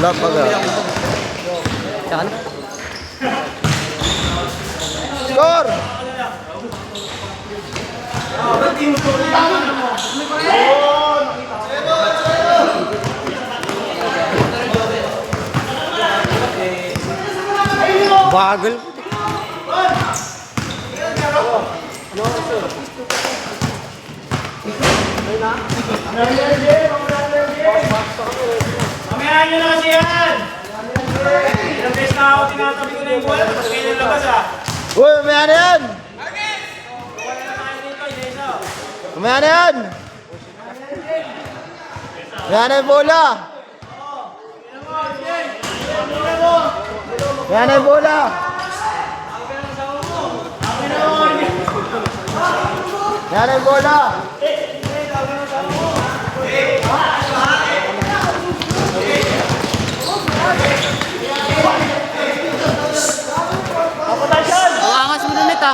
Wala pa ka. Saan? Score! Bagal. Kamayahan nyo na kasi yan! Ilang beses na ako tinatabi ko na yung bola, tapos kayo nalabas ah! Uy, mamaya na yan! Mamaya na yan! Mamaya na yung bola! Mamaya na yung bola! Mamaya na yung bola! Ang angas mo na nito.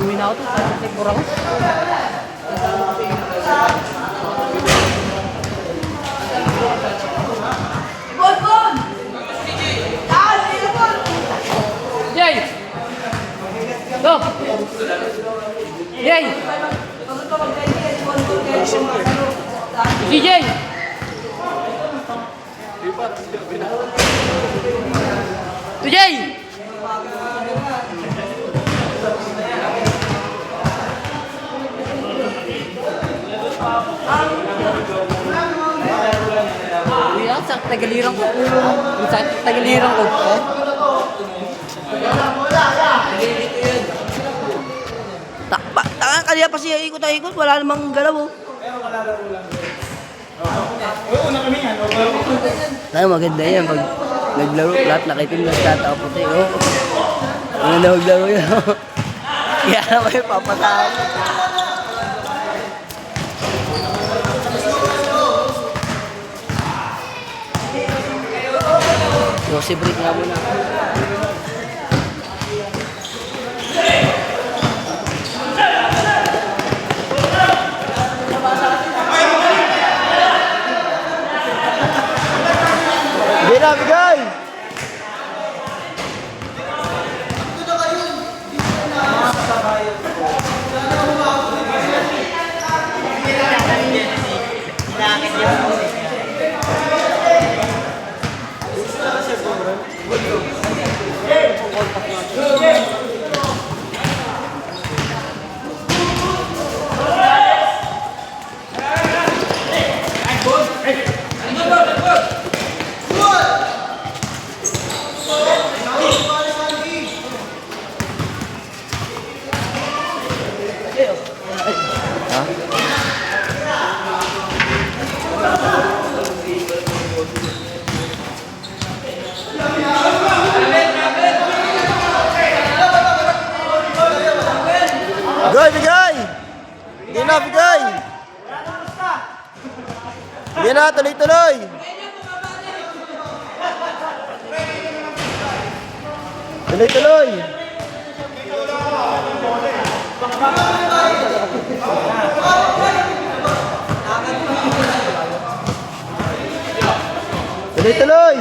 Uwi na ako to. Siguro ako. Yay! Go! Yay! DJ! DJ! Uy, ang sakit tagalirang ko. Ang sakit tagalirang ko. Taka kanina pa siya ikot-ikot, wala namang galaw. Tayo maganda yan pag naglaro, lahat nakitim na tatao puti. Ano na maglaro yun? Kaya naman yung papatawa. Yosi break nga muna. Bigay, bigay! Hindi na, bigay! Hindi na, tuloy-tuloy! Tuloy-tuloy! Tuloy-tuloy!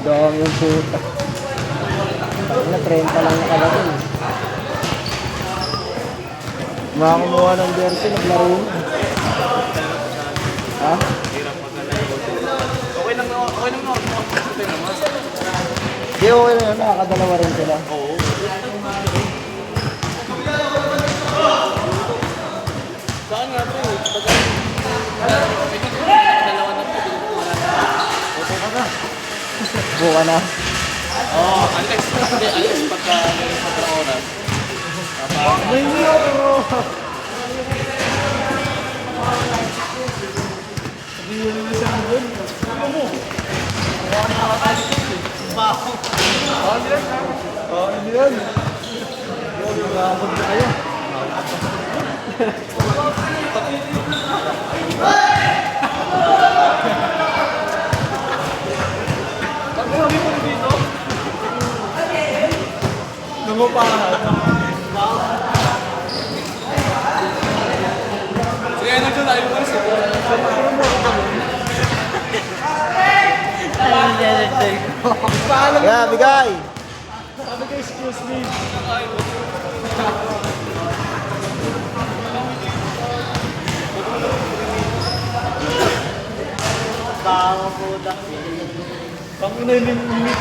Dong yung puta. Na 30 lang nakalagay. Makakumuha ng jersey, naglaro na. Ha? Hindi, okay na yun. Nakakadalawa rin sila. Buka na. Kaya, bigay!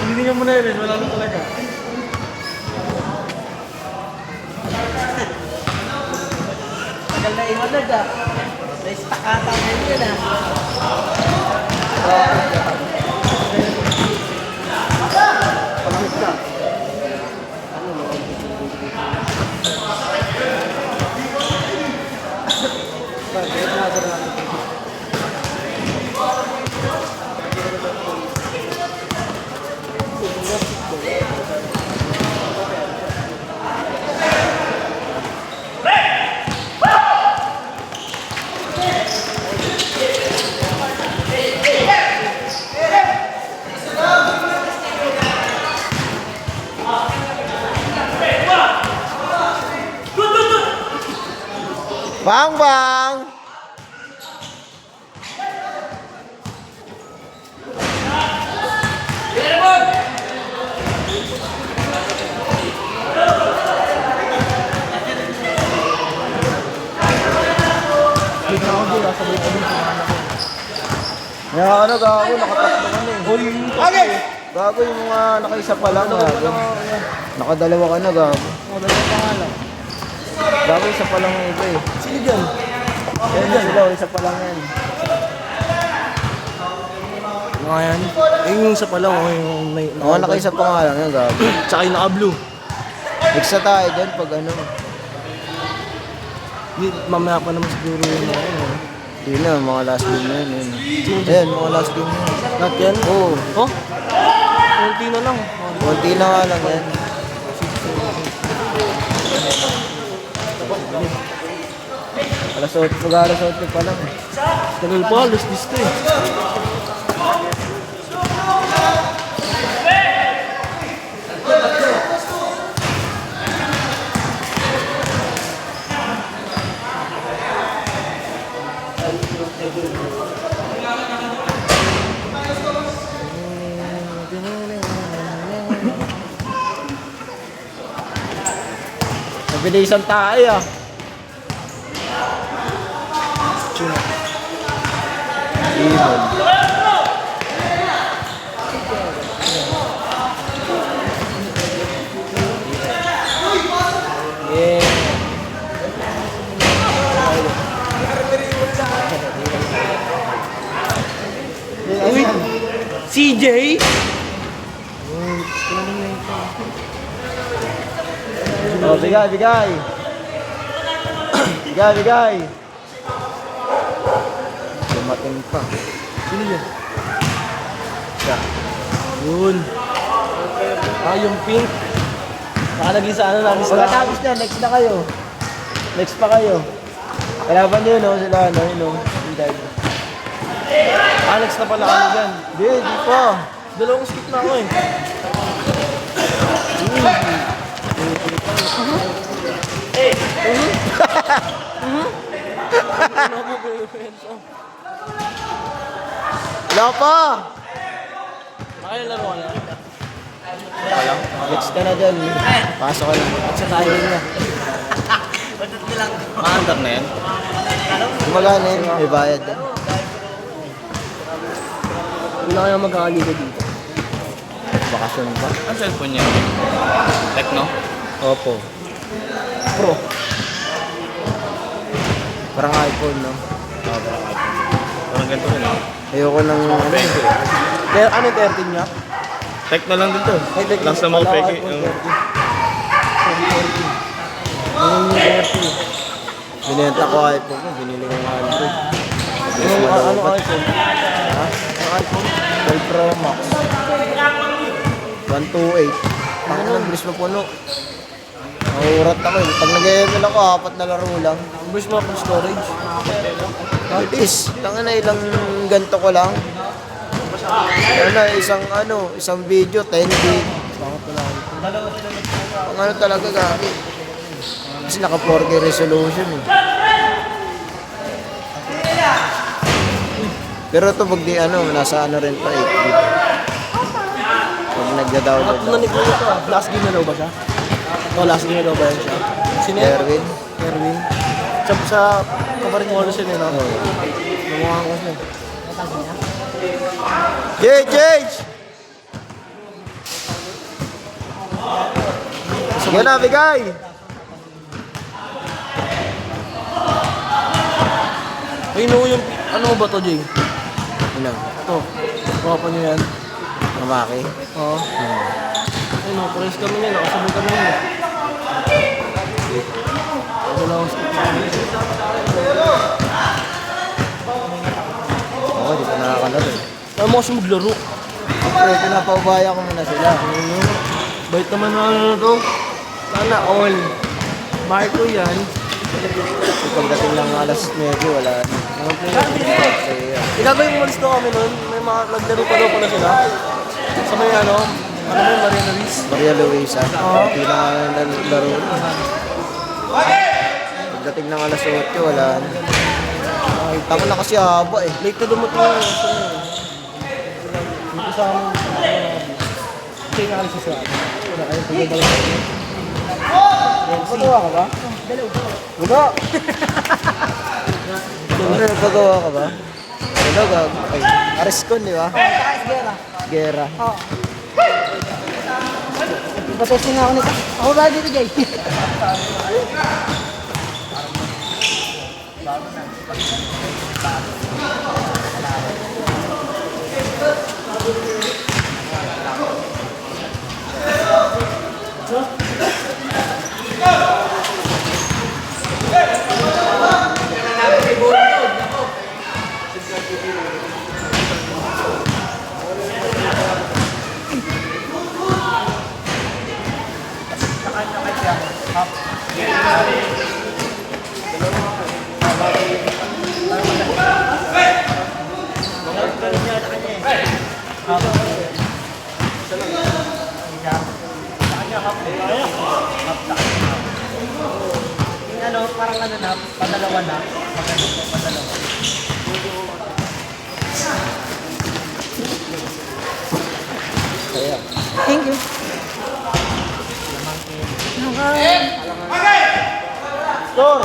Hindi mo na yun, wala na talaga. Tagal na iwanag ah. Na-stack ata ngayon yun ah. Bang, bang! Kaya ano, gago, nakatatlo kami. Okay! Gago yung mga nakaisa pa lang. Gago. Nakadalawa ka na, gago. Gago, isa pa lang yung iba eh. Sino dyan? Yan na sila, isa pa lang yan. Mga yan. Yung isa pa lang, yung may... Mga nakaisa pa nga lang yan, gago. Tsaka yung naka-blue. Mix na tayo dyan pag ano. Mamaya pa naman siguro yung mga ano. Hindi na, mga last game na yun. Ayan, mga last game na yun. Not yan? Oo. Oh? Kunti na lang. Konti na nga lang yan. Alas 8, pag-alas 8 pa lang. Tagal pa, alas 10 eh. Nabilisan tayo ah. Ibon. Uy, CJ? Oh, bigay, bigay. Bigay, bigay. Dumating pa. Sino yun? Siya. Yun. Yung pink. Nakalagay sa ano namin sa... Pagkatapos niya, next na kayo. Next pa kayo. Kalaban niyo, no? Sila, ano, yun, no? Yung dive. Alex na pala kami dyan. Di pa. Dalawang skip na ako eh. Wala pa. Nakalaro ka na. Next ka na dyan. Pasok ka lang. Sa tayo na. Maandar na yan. Kumagana yun, may bayad din. Wala kaya magkakaligo dito. Bakasyon pa. Ang cellphone niya? Tecno? Opo. Pro. Parang iPhone, no? Parang ganito rin. Ayoko ng ano. Kaya ano yung 13 niya? Tecno lang din to. Lang sa mga peke. Binenta ko iPhone ko, binili ko ng Android. Ano iPhone? Ha? Ang iPhone? 12 Pro Max. 128. Ang ano, bilis mapuno. Nauurat ako eh. Pag nag-ML ako, 4 na laro lang. Bush mo pang storage. It is. Tanga na ilang ganto ko lang. Isang video, 10 gig. Ang ano talaga gagi. Kasi naka 4K resolution eh. Pero ito pag di nasa rin pa 8 gig. Pag nagda-download Ano ni Kuya to? Last game na daw ba siya? Last game na daw ba yan siya? Sino yan? Erwin. Erwin. Sa kaparin mo siya nila. Oh. Namukha ko siya. Gage! Sige na, bigay! Ay, no, yung... Ano ba to, Jay? Ano? Ito. Kuha pa niyo yan. Mamaki? Oo. Ay, no, pares kami niya. Nakasabay kami niya. Dalawang skip na kami. Oo, di pa nakakalaro eh. Ayaw mo kasi maglaro. Siyempre, pinapaubaya ko muna sila. Bait naman na ano to. Sana all. Marco yan. Pagdating ng alas 9, wala na. Igagawin mo malis daw kami nun. May mga naglaro pa daw pala sila. Sa may ano mo yung Maria Luis? Maria Luisa. Hindi na laro na. Pagdating ng alas 8, wala na. Tama na kasi haba eh. Late na dumating yung dito sa amin. Kasi nga alis sa amin. Wala kayo pagbabalik. Nagpagawa ka ba? Buga! Nagpagawa ka ba? Hello, gag. Okay. Ariskon, di ba? Gera. Ipatesting nga ako nito. Ako ba dito, Jay? Parang ano na, padalawa na. Padalawa. Thank you. Score!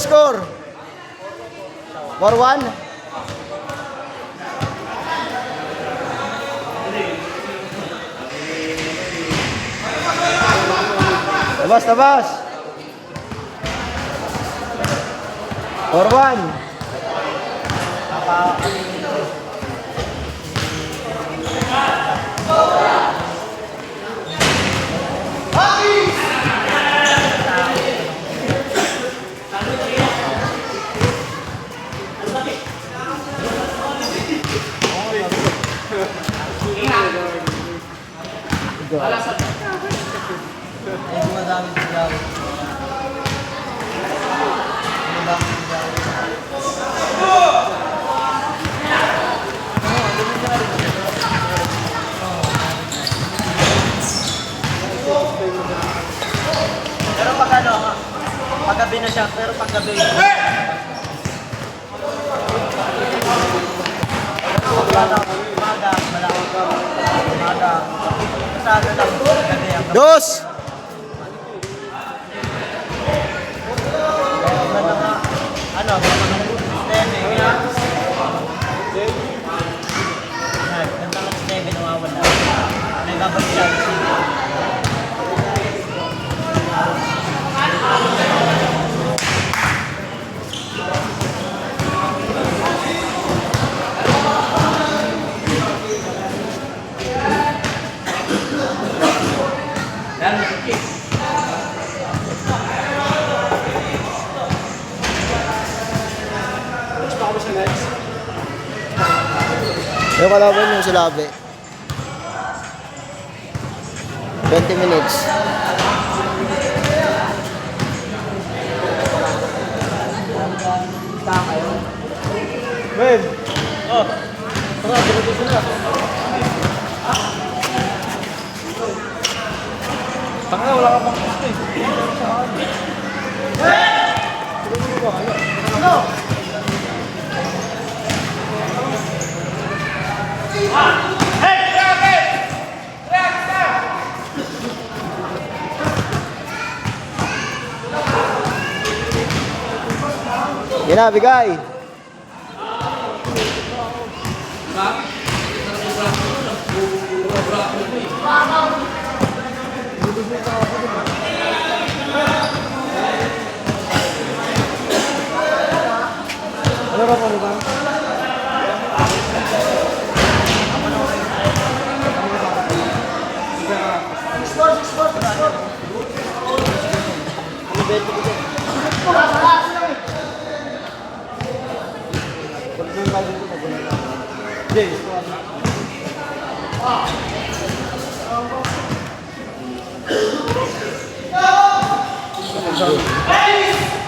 score? 4-1? Tabas, tabas! 4-1. Pero pag ano, paggabi na siya, pero paggabi. Dos! Ano, stemming yan. Ganda ng stemming, nawawala. Nagabag siya. Yung kalaban yung sulabi. 20 minutes. Ben! Oh! Tara, dito sila. Tanga, wala ka pang gusto eh. Yan na, bigay. Ano ka pa rin ba?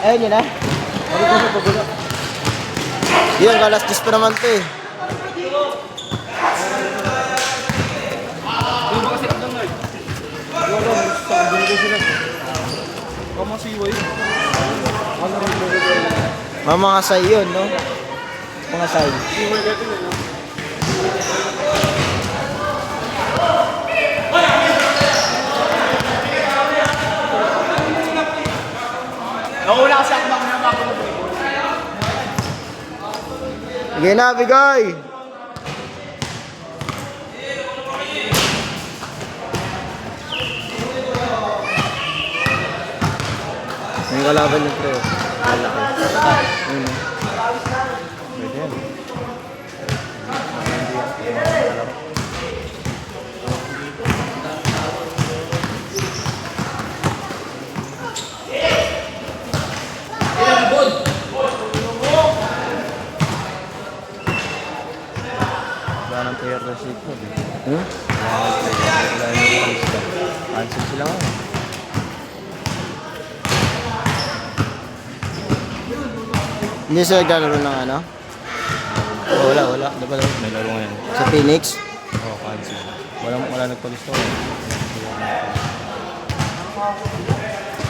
Ayun yun na. Yan, kalas 10 pa naman to eh. Mga say yun, no? Mga say. Nauna kasi ako bakit nabago. Sige na, bigay. May kalaban yung pre. Malaki. Pwede yan. Wala nang player na sheet mo, di. Hmm? Wala nang palista. Cancel sila nga. Hindi sila naglalaro ng ano? Oh, wala. Diba may laro ngayon? Sa Phoenix? Oo, cancel. Wala nagpalista.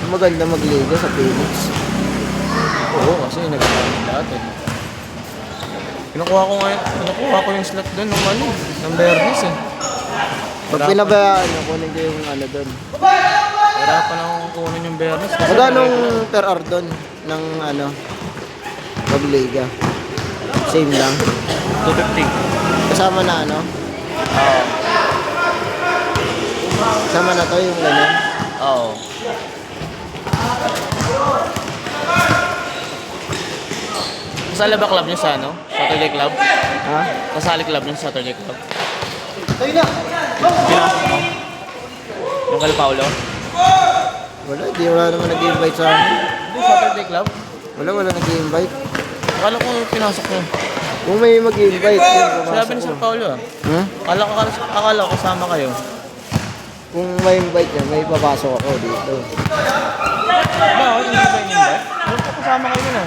Maganda magliga sa Phoenix. Oo, kasi nagkakaroon lahat eh. Kinukuha ko yung slot doon ng Bernis eh. Pag pinabayaan, kunin ko yung ano doon. Hirapan akong kunin yung Bernis. Magkano per hour doon? ng ano, pagliga. Same lang. 250. Kasama na ano? Oo. Kasama na to yung ganyan. Oo. Kasali ba club niyo sa ano? Saturday club? Ha? Kasali club niyo sa Saturday club? Tayo na! Pinasok mo? Yung kay Paolo? Wala, wala naman nag-invite sa amin. Hindi, Saturday club. Wala nag-invite. Akala ko pinasok mo. Kung may mag-invite, yun, Sabi ni pumasok Sir ko. Paolo ah. Hmm? Akala ko kasama kayo. Kung may invite yan, may papasok ako dito. Bakit? Hindi ba in-invite? Alam ko kasama kayo na.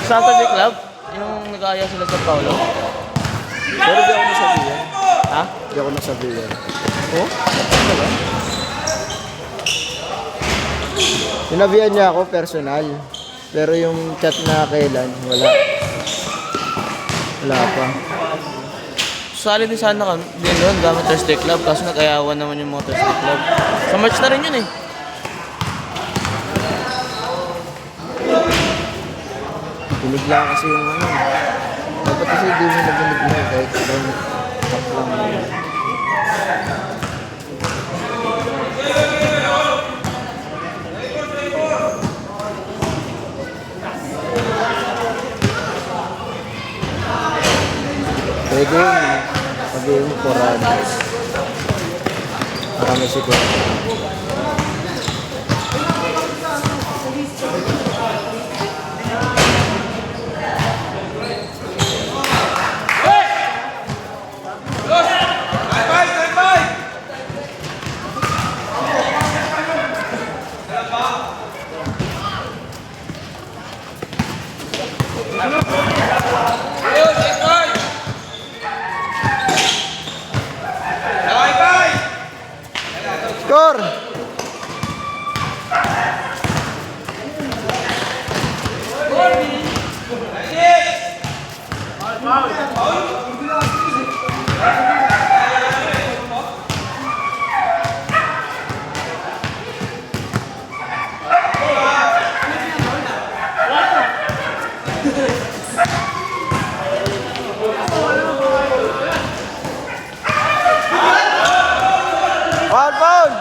Saturday club? Yung nag-aaya sila sa Paolo? Pero di ako nasabihan. Ha? Di ako nasabihan. Oo? Ano ba? Sinabihan niya ako personal. Pero yung chat na kailan, wala. Wala pa. Sali din sana kami din doon gamit Thursday Club kaso nag-ayawan naman yung mga Thursday Club. Sa March na rin yun eh. Binigla kasi yung ano. Dapat kasi di mo nabinigla kahit ibang tak lang. Pwede yun. Sabi yung Coranas. Marami siguro. Score! Foul!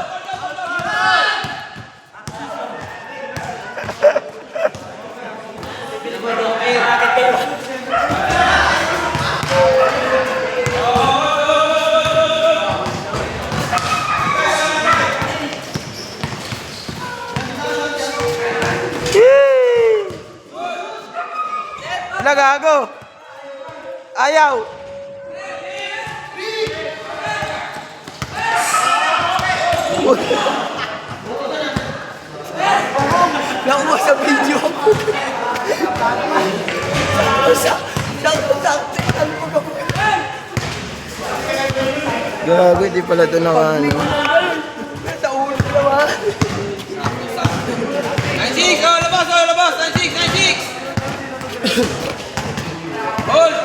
Nagago! Ayaw! Nakuha sa video. Gago, di pala ito naka ano. Sa ulo naman. 96! Oh, labas! 96! Hold!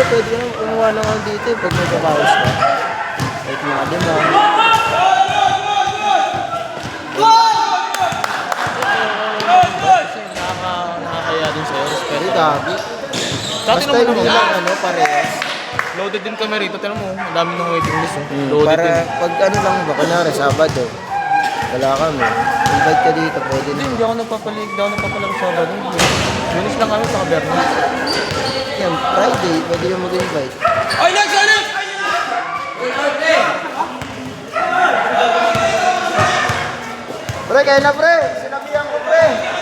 Pwede ka naman kumuha ng ano dito pag may kapaus ka. Kahit mga lima. Kasi nakakaya din sa'yo. Pero Respeto. gabi. Dati Basta naman hindi naman. lang ano, parehas. Loaded din kami rito. Tinan mo, ang dami ng waiting list. Loaded Para din. pag ano lang ba, kunyari Sabado, wala kami. Invite ka dito, pwede na. Hindi ako nagpapalig, hindi ako nagpapalag sa Sabado. Lunes lang kami sa Kaberna. Yan, Friday, pwede yung mag-invite. Oy, next! Pre, kaya na pre! Sinabihan ko pre!